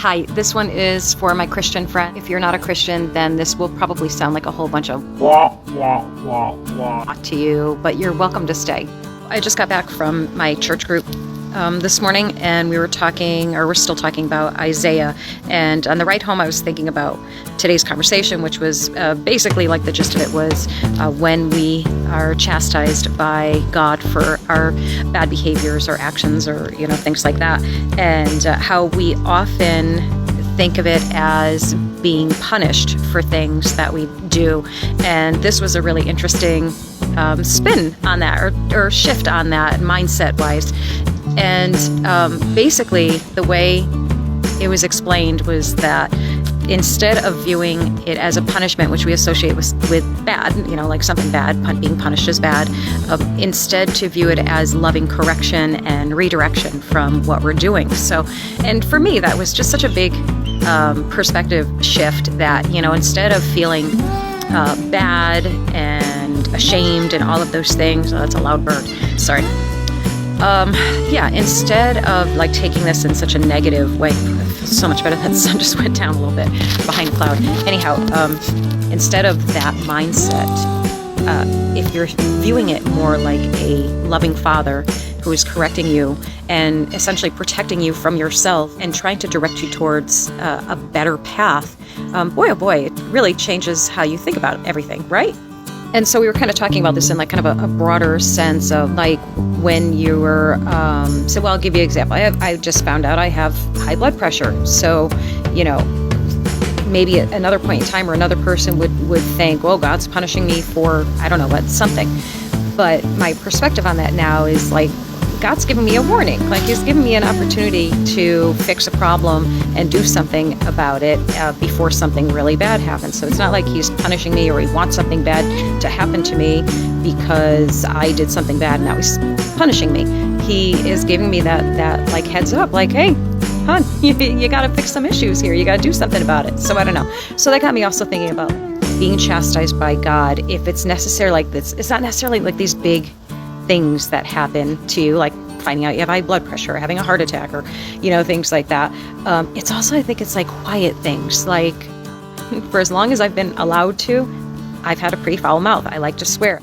Hi, this one is for my Christian friend. If you're not a Christian, then this will probably sound like a whole bunch of wah, wah, wah, wah to you, but you're welcome to stay. I just got back from my church group this morning, and we're still talking about Isaiah. And on the ride home, I was thinking about today's conversation, which was basically like the gist of it was when we are chastised by God for our bad behaviors or actions or, things like that, and how we often think of it as being punished for things that we do. And this was a really interesting spin on that or shift on that mindset-wise. And basically, the way it was explained was that instead of viewing it as a punishment, which we associate with bad, like something bad, being punished is bad, instead to view it as loving correction and redirection from what we're doing. So, and for me, that was just such a big perspective shift that, instead of feeling bad and ashamed and all of those things, that's a loud bird, sorry. Instead of like taking this in such a negative way, so much better that the sun just went down a little bit behind a cloud. Anyhow, instead of that mindset, if you're viewing it more like a loving father who is correcting you and essentially protecting you from yourself and trying to direct you towards a better path, boy, oh boy, it really changes how you think about everything, right? And so we were kind of talking about this in like kind of a broader sense of like when you were, so I'll give you an example. I just found out I have high blood pressure. So, maybe at another point in time or another person would think, well, God's punishing me for, I don't know what, something. But my perspective on that now is like, God's giving me a warning. Like he's giving me an opportunity to fix a problem and do something about it before something really bad happens. So it's not like he's punishing me or he wants something bad to happen to me because I did something bad and now he's punishing me. He is giving me that like heads up, like, hey, hon, you got to fix some issues here. You got to do something about it. So I don't know. So that got me also thinking about being chastised by God. If it's necessary like this, it's not necessarily like these big things that happen to you, like finding out you have high blood pressure or having a heart attack or, things like that. It's also, I think it's like quiet things. Like for as long as I've been allowed to, I've had a pretty foul mouth. I like to swear.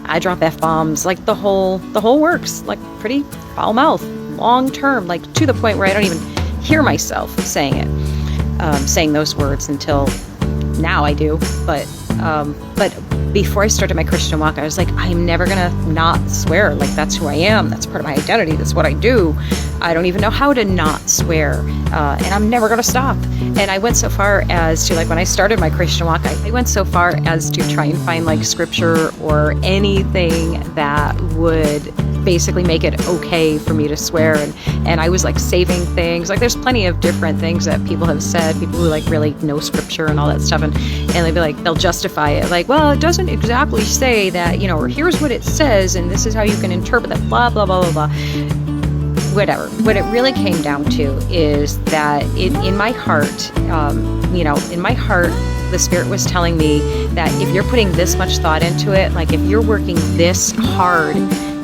I drop F-bombs, like the whole works, like pretty foul mouth, long term, like to the point where I don't even hear myself saying it, saying those words until now I do. But before I started my Christian walk, I was like, I'm never gonna not swear. Like that's who I am. That's part of my identity. That's what I do. I don't even know how to not swear, and I'm never gonna stop. And I went so far as to, like, when I started my Christian walk, I went so far as to try and find like scripture or anything that would basically make it okay for me to swear, and I was like saving things. Like there's plenty of different things that people have said, people who like really know scripture and all that stuff, and they'd be like, they'll justify it like, well, it doesn't exactly say that, or here's what it says and this is how you can interpret that, blah blah blah blah blah. Whatever. What it really came down to is that in my heart, in my heart, the Spirit was telling me that if you're putting this much thought into it, like if you're working this hard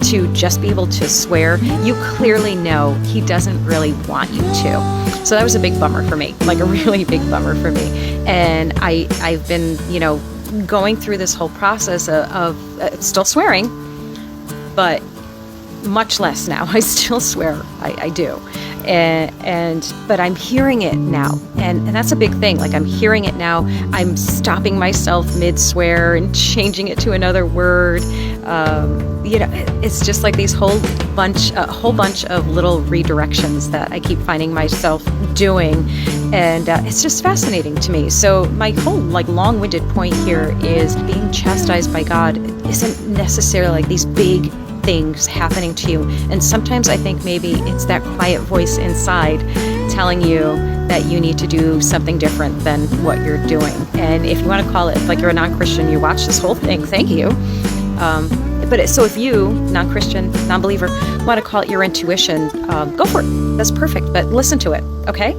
to just be able to swear, you clearly know he doesn't really want you to. So that was a big bummer for me, like a really big bummer for me. And I've been, going through this whole process of still swearing, but much less now. I still swear, I do. But I'm hearing it now, and that's a big thing. Like I'm hearing it now. I'm stopping myself mid-swear and changing it to another word. It's just like these whole bunch of little redirections that I keep finding myself doing, and it's just fascinating to me. So my whole like long-winded point here is being chastised by God isn't necessarily like these big things happening to you. And sometimes I think maybe it's that quiet voice inside telling you that you need to do something different than what you're doing. And if you want to call it, like you're a non-Christian, you watch this whole thing, thank you. So if you, non-Christian, non-believer, want to call it your intuition, go for it. That's perfect. But listen to it, okay?